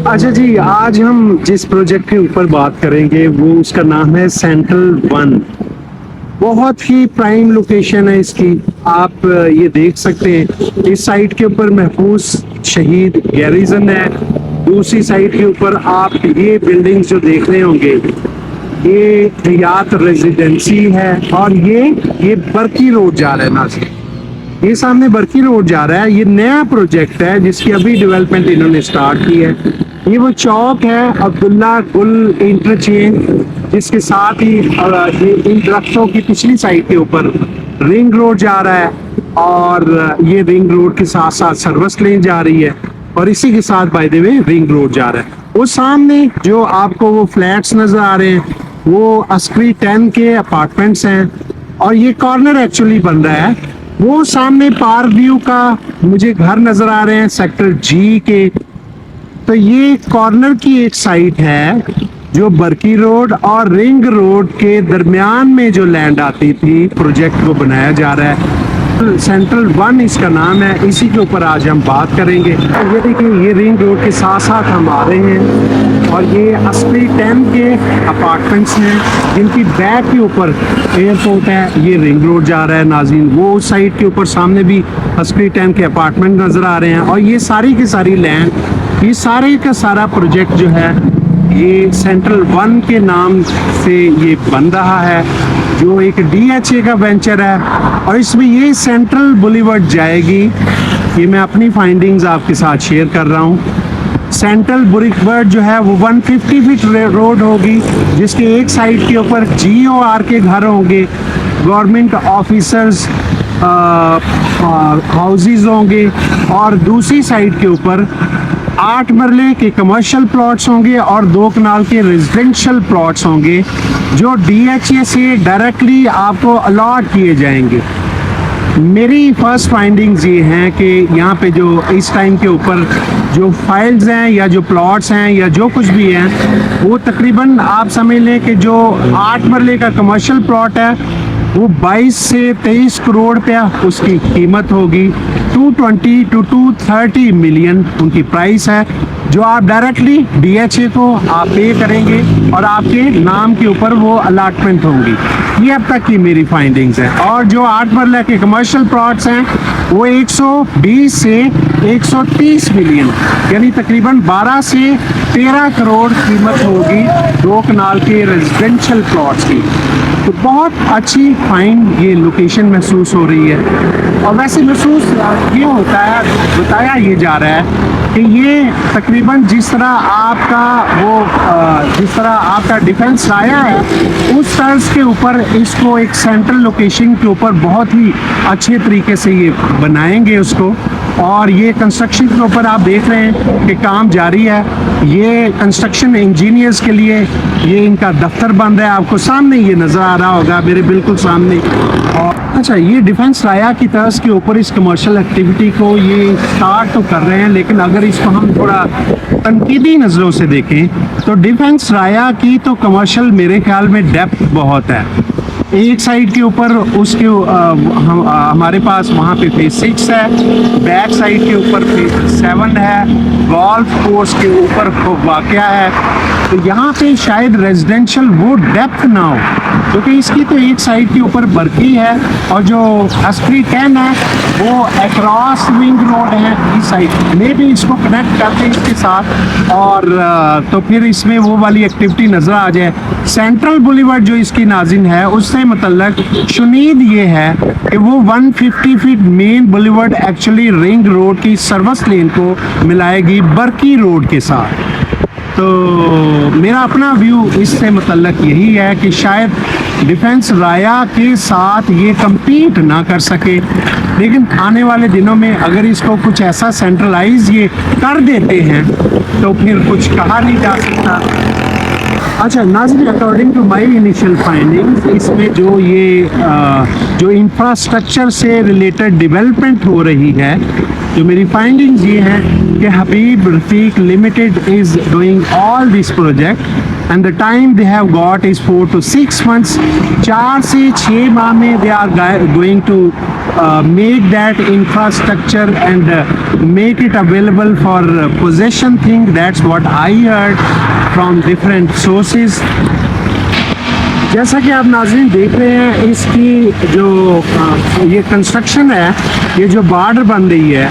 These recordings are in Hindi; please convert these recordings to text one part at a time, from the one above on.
अच्छा जी, आज हम जिस प्रोजेक्ट के ऊपर बात करेंगे वो उसका नाम है सेंट्रल वन। बहुत ही प्राइम लोकेशन है इसकी। आप ये देख सकते हैं इस साइड के ऊपर महफूज शहीद गैरिजन है। दूसरी साइड के ऊपर आप ये बिल्डिंग्स जो देख रहे होंगे ये हयात रेजिडेंसी है। और ये बरकी रोड जा रहा है नाज़रीन, ये सामने बरकी रोड जा रहा है। ये नया प्रोजेक्ट है जिसकी अभी डेवलपमेंट इन्होंने स्टार्ट की है। ये वो चौक है अब्दुल्ला गुल इंटरचेंज, जिसके साथ ही ये इन दरख्तों की पिछली साइड के ऊपर रिंग रोड जा रहा है। और ये रिंग रोड के साथ साथ सर्विस लेन जा रही है और इसी के साथ by the way ring road जा रहा है। वो सामने जो आपको वो फ्लैट्स नजर आ रहे हैं वो अस्करी 10 के अपार्टमेंट्स हैं और ये कॉर्नर एक्चुअली बन रहा है। वो सामने पार्क व्यू का मुझे घर नजर आ रहे हैं सेक्टर जी के। तो ये कॉर्नर की एक साइट है जो बरकी रोड और रिंग रोड के दरमियान में जो लैंड आती थी, प्रोजेक्ट को बनाया जा रहा है। सेंट्रल वन इसका नाम है, इसी के ऊपर आज हम बात करेंगे। ये देखिए, ये रिंग रोड के साथ साथ हम आ रहे हैं और ये अस्करी 10 के अपार्टमेंट्स हैं जिनकी बैक के ऊपर एयरपोर्ट है। ये रिंग रोड जा रहा है नाज़रीन, वो साइड के ऊपर सामने भी अस्करी 10 के अपार्टमेंट नजर आ रहे हैं। और ये सारी की सारी लैंड, ये सारे का सारा प्रोजेक्ट जो है ये सेंट्रल वन के नाम से ये बन रहा है, जो एक DHA का वेंचर है। और इसमें ये सेंट्रल बुलीवर्ड जाएगी। ये मैं अपनी फाइंडिंग्स आपके साथ शेयर कर रहा हूँ। सेंट्रल बुलीवर्ड जो है वो 150 फीट रोड होगी, जिसके एक साइड के ऊपर GOR के घर होंगे, गवर्नमेंट ऑफिसर्स हाउसेस होंगे। और दूसरी साइड के ऊपर 8 मरले के कमर्शियल प्लॉट्स होंगे और 2 कनाल के रेजिडेंशियल प्लॉट्स होंगे जो DHA से डायरेक्टली आपको अलॉट किए जाएंगे। मेरी फर्स्ट फाइंडिंग्स ये हैं कि यहाँ पे जो इस टाइम के ऊपर जो फाइल्स हैं या जो प्लॉट्स हैं या जो कुछ भी हैं वो तकरीबन आप समझ लें कि जो 8 मरले का कमर्शियल प्लॉट है वो 22 से 23 करोड़ रुपया उसकी कीमत होगी। 220 to 230 मिलियन उनकी प्राइस है, जो आप डायरेक्टली DHA को आप पे करेंगे और आपके नाम के ऊपर वो अलॉटमेंट होंगी। ये अब तक की मेरी फाइंडिंग्स हैं। और जो 8 मरला के कमर्शियल प्लॉट्स हैं वो 120 से 130 मिलियन यानी तकरीबन 12 से 13 करोड़ कीमत होगी 2 कनाल के रेजिडेंशियल प्लॉट्स की। तो बहुत अच्छी फाइन ये लोकेशन महसूस हो रही है। और वैसे महसूस ये होता है, बताया ये जा रहा है कि ये तकरीबन जिस तरह आपका डिफेंस आया है उस तर्ज के ऊपर इसको एक सेंट्रल लोकेशन के ऊपर बहुत ही अच्छे तरीके से ये बनाएंगे उसको। और ये कंस्ट्रक्शन के ऊपर आप देख रहे हैं कि काम जारी है। ये कंस्ट्रक्शन इंजीनियर्स के लिए ये इनका दफ्तर बन रहा है, आपको सामने ये नज़र आ रहा होगा मेरे बिल्कुल सामने। और अच्छा, ये डिफेंस राया की तर्ज के ऊपर इस कमर्शियल एक्टिविटी को ये स्टार्ट तो कर रहे हैं, लेकिन अगर इसको हम थोड़ा तनकीदी नज़रों से देखें तो डिफेंस राया की तो कमर्शियल मेरे ख्याल में डेप्थ बहुत है। एक साइड के ऊपर उसके हमारे पास वहाँ पे फेज 6 है, बैक साइड के ऊपर फेज 7 है, गोल्फ कोर्स के ऊपर वाक़या है। तो यहाँ पे शायद रेजिडेंशियल वो डेप्थ ना हो, क्योंकि इसकी तो एक साइड के ऊपर बरकी है और जो अस्करी 10 है वो अक्रॉस रिंग रोड है इस साइड में भी इसको कनेक्ट करते हैं इसके साथ। और तो फिर इसमें वो वाली एक्टिविटी नज़र आ जाए। सेंट्रल बुलीवर्ड जो इसकी नाज़रीन है उससे मतलब शुनीद ये है कि वो 150 feet main boulevard actually ring road की सर्विस लेन को मिलाएगी बरकी रोड के साथ। तो मेरा अपना व्यू इससे मतलब यही है कि शायद डिफेंस राया के साथ ये compete ना कर सके, लेकिन आने वाले दिनों में अगर इसको कुछ ऐसा सेंट्रलाइज ये कर देते हैं तो फिर कुछ कहा नहीं जा सकता। अच्छा नाज़रीन, according to my initial findings इसमें जो इंफ्रास्ट्रक्चर से रिलेटेड डेवलपमेंट हो रही है, जो मेरी फाइंडिंग्स ये हैं कि Habib Rafiq limited is doing all this project and the time they have got is 4 to 6 months। 4 से 6 माह में they are going to make that infrastructure and make it available for possession thing. That's what I heard from different sources. जैसा कि आप नाज़रीन देख रहे हैं, इसकी जो ये कंस्ट्रक्शन है, ये जो बॉर्डर बन रही है,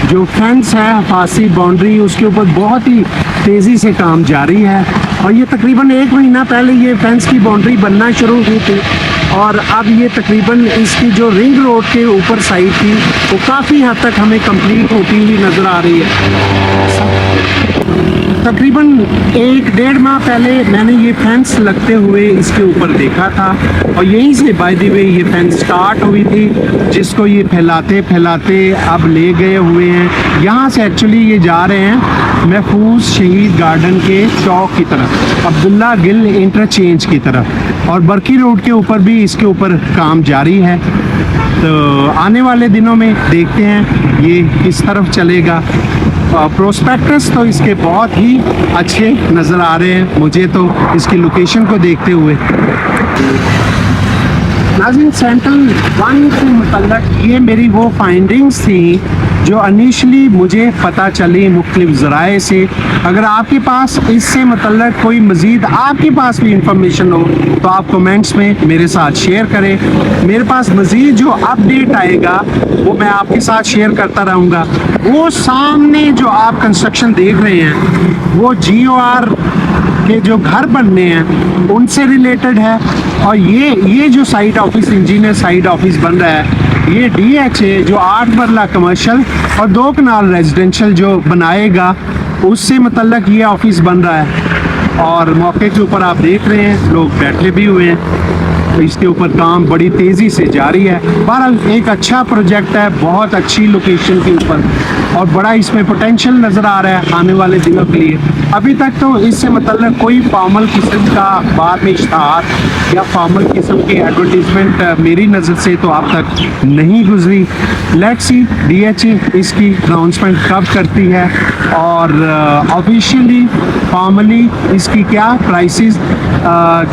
जो फेंस है, हफासी बाउंड्री, उसके ऊपर बहुत ही तेज़ी से काम जारी है। और ये तकरीबन 1 महीना पहले ये फेंस की बाउंड्री बनना शुरू हुई थी और अब ये तकरीबन इसकी जो रिंग रोड के ऊपर साइड थी वो काफ़ी हद तक हमें कंप्लीट होती हुई नज़र आ रही है। तकरीबन 1-1.5 माह पहले मैंने ये फेंस लगते हुए इसके ऊपर देखा था और यहीं से बाय द वे ये फेंस स्टार्ट हुई थी, जिसको ये फैलाते फैलाते अब ले गए हुए हैं। यहाँ से एक्चुअली ये जा रहे हैं महफूज शहीद गार्डन के चौक की तरफ, अब्दुल्ला गिल इंटरचेंज की तरफ, और बरकी रोड के ऊपर भी इसके ऊपर काम जारी है। तो आने वाले दिनों में देखते हैं ये किस तरफ चलेगा। प्रोस्पेक्टस तो इसके बहुत ही अच्छे नज़र आ रहे हैं मुझे तो इसकी लोकेशन को देखते हुए। नाज़रीन, सेंट्रल 1 से मुतल्लक ये मेरी वो फाइंडिंग्स थी जो इनिशली मुझे पता चली मुख्तलिफ ज़राए से। अगर आपके पास इससे मुतल्लक कोई मज़ीद आपके पास भी इंफॉर्मेशन हो तो आप कमेंट्स में मेरे साथ शेयर करें। मेरे पास मज़ीद जो अपडेट आएगा वो मैं आपके साथ शेयर करता रहूँगा। वो सामने जो आप कंस्ट्रक्शन देख रहे हैं वो GOR के जो घर बनने हैं उनसे रिलेटेड है, और ये जो site office, engineer site office बन रहा है, ये DHA जो 8 मरला कमर्शियल और 2 कनाल रेजिडेंशियल जो बनाएगा उससे मुतल्लक ये ऑफिस बन रहा है। और मौके के ऊपर आप देख रहे हैं लोग बैठे भी हुए हैं, तो इसके ऊपर काम बड़ी तेज़ी से जारी है। बहरहाल एक अच्छा प्रोजेक्ट है, बहुत अच्छी लोकेशन के ऊपर, और बड़ा इसमें पोटेंशियल नज़र आ रहा है आने वाले दिनों के लिए। अभी तक तो इससे मतलब कोई फॉर्मल किस्म का बाद में इश्तहार या फॉर्मल किस्म की एडवर्टीजमेंट मेरी नज़र से तो अब तक नहीं गुजरी। लेट्स सी DHA इसकी अनाउंसमेंट कब करती है और ऑफिशियली फॉर्मली इसकी क्या प्राइसेस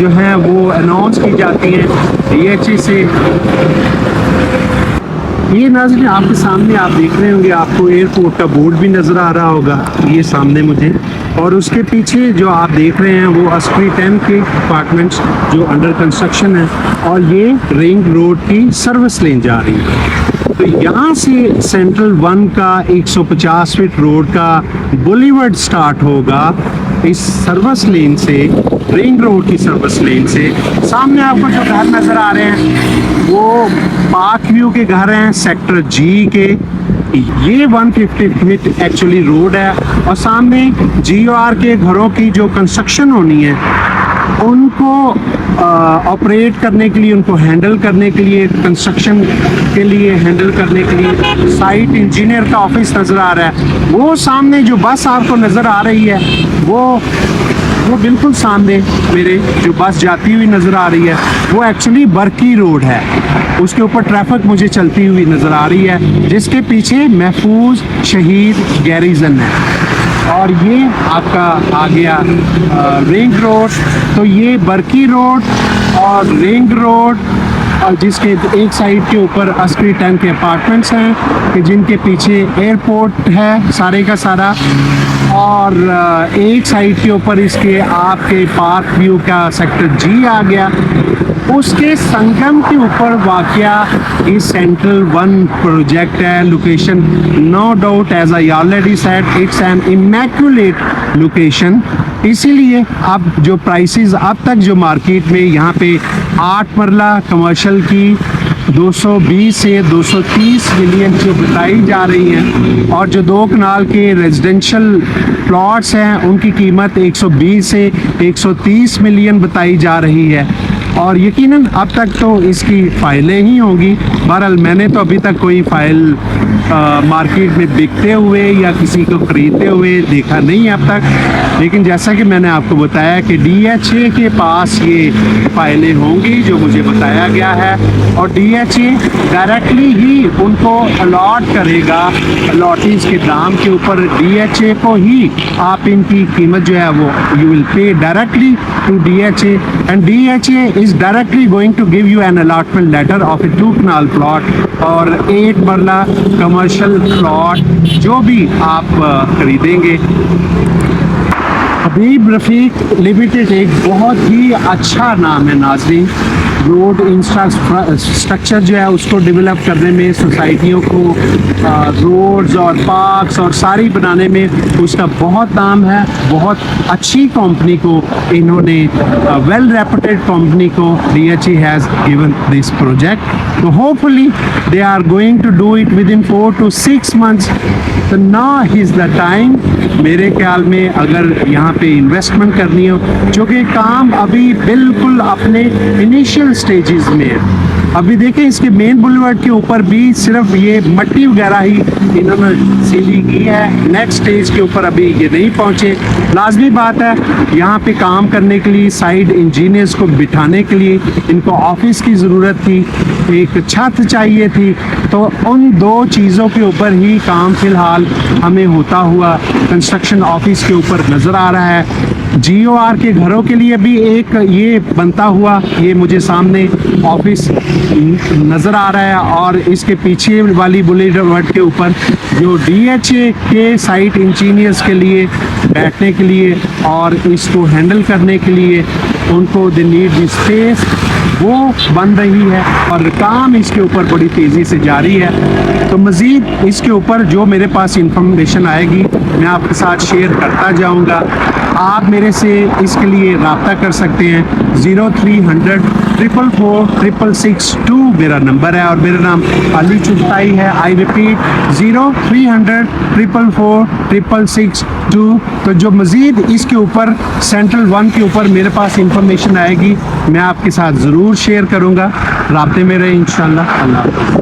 जो हैं वो अनाउंस की जाती हैं DHA से। ये नाज़रीन आपके सामने आप देख रहे होंगे, आपको एयरपोर्ट का बोर्ड भी नज़र आ रहा होगा ये सामने मुझे, और उसके पीछे जो आप देख रहे हैं वो अस्क्री 10 के अपार्टमेंट्स जो अंडर कंस्ट्रक्शन है, और ये रिंग रोड की सर्विस लेन जा रही है। तो यहाँ से सेंट्रल 1 का 150 फीट रोड का बुलीवर्ड स्टार्ट होगा इस सर्विस लेन से, रिंग रोड की सर्विस लेन से। सामने आपको जो घर नज़र आ रहे हैं वो पार्क व्यू के घर हैं सेक्टर G के। ये 150 फीट एक्चुअली रोड है, और सामने GOR के घरों की जो कंस्ट्रक्शन होनी है उनको ऑपरेट करने के लिए, उनको हैंडल करने के लिए, कंस्ट्रक्शन के लिए हैंडल करने के लिए साइट इंजीनियर का ऑफिस नज़र आ रहा है। वो सामने जो बस आपको नज़र आ रही है वो बिल्कुल सामने मेरे जो बस जाती हुई नज़र आ रही है वो एक्चुअली बरकी रोड है, उसके ऊपर ट्रैफिक मुझे चलती हुई नज़र आ रही है, जिसके पीछे महफूज शहीद गैरिजन है। और ये आपका आ गया रिंग रोड। तो ये बरकी रोड और रिंग रोड, और जिसके एक साइड के ऊपर अस्क्री 10 के अपार्टमेंट्स हैं कि जिनके पीछे एयरपोर्ट है सारे का सारा, और एक साइड के ऊपर इसके आपके पार्क व्यू का सेक्टर G आ गया। उसके संगम के ऊपर वाक़या ये सेंट्रल 1 प्रोजेक्ट है। Location no doubt as I already said it's an immaculate location. इसीलिए अब जो प्राइसेस अब तक जो मार्केट में यहाँ पे 8 मरला कमर्शियल की 220 से 230 मिलियन जो बताई जा रही हैं, और जो 2 कनाल के रेजिडेंशियल प्लॉट्स हैं उनकी कीमत 120 से 130 मिलियन बताई जा रही है। और यकीनन अब तक तो इसकी फ़ाइलें ही होंगी। बहरहाल मैंने तो अभी तक कोई फ़ाइल मार्केट में बिकते हुए या किसी को ख़रीदते हुए देखा नहीं अब तक, लेकिन जैसा कि मैंने आपको बताया कि DHA के पास ये फ़ाइलें होंगी जो मुझे बताया गया है, और DHA डायरेक्टली ही उनको अलॉट करेगा। अलॉटीज़ के दाम के ऊपर DHA को ही आप इनकी कीमत जो है वो you will pay directly to DHA, and DHA is directly going to give you an allotment letter of a 2 canal plot और 8 मरला कमर्शियल प्लॉट जो भी आप खरीदेंगे। हबीब रफ़ीक लिमिटेड एक बहुत ही अच्छा नाम है नाज़रीन। रोड इंफ्रास्ट्रक्चर जो है उसको डेवलप करने में, सोसाइटियों को रोड्स और पार्क्स और सारी बनाने में उसका बहुत नाम है। बहुत अच्छी कंपनी को इन्होंने, वेल रेपुटेड कंपनी को DHE has given this project. तो hopefully they are going to do it with in 4 to 6 months। तो नाउ इज़ द टाइम मेरे ख्याल में, अगर यहाँ पे इन्वेस्टमेंट करनी हो, जो कि काम अभी बिल्कुल अपने इनिशियल स्टेजेस में है। अभी देखें इसके मेन बुलेवार्ड के ऊपर भी सिर्फ ये मट्टी वगैरह ही इन्होंने सीली की है, नेक्स्ट स्टेज के ऊपर अभी ये नहीं पहुँचे। लाजमी बात है, यहाँ पे काम करने के लिए साइड इंजीनियर्स को बिठाने के लिए इनको ऑफिस की ज़रूरत थी, एक छत चाहिए थी। तो उन 2 चीज़ों के ऊपर ही काम फ़िलहाल हमें होता हुआ कंस्ट्रक्शन ऑफिस के ऊपर नज़र आ रहा है। GOR के घरों के लिए भी एक ये बनता हुआ, ये मुझे सामने ऑफिस नज़र आ रहा है और इसके पीछे वाली बुलेवार्ड के ऊपर जो DHA के साइट इंजीनियर्स के लिए बैठने के लिए और इसको हैंडल करने के लिए उनको द नीड द स्पेस, वो बन रही है और काम इसके ऊपर बड़ी तेज़ी से जारी है। तो मज़ीद इसके ऊपर जो मेरे पास इंफॉर्मेशन आएगी मैं आपके साथ शेयर करता जाऊंगा। आप मेरे से इसके लिए रब्ता कर सकते हैं। 0300 444 666 मेरा नंबर है और मेरा नाम अली चुगताई है। I repeat 0300 444 666। तो जो मज़ीद इसके ऊपर सेंट्रल 1 के ऊपर मेरे पास इंफॉर्मेशन आएगी मैं आपके साथ ज़रूर शेयर करूँगा। राब्ते में रहे इंशाल्लाह। अल्लाह हाफ़िज़।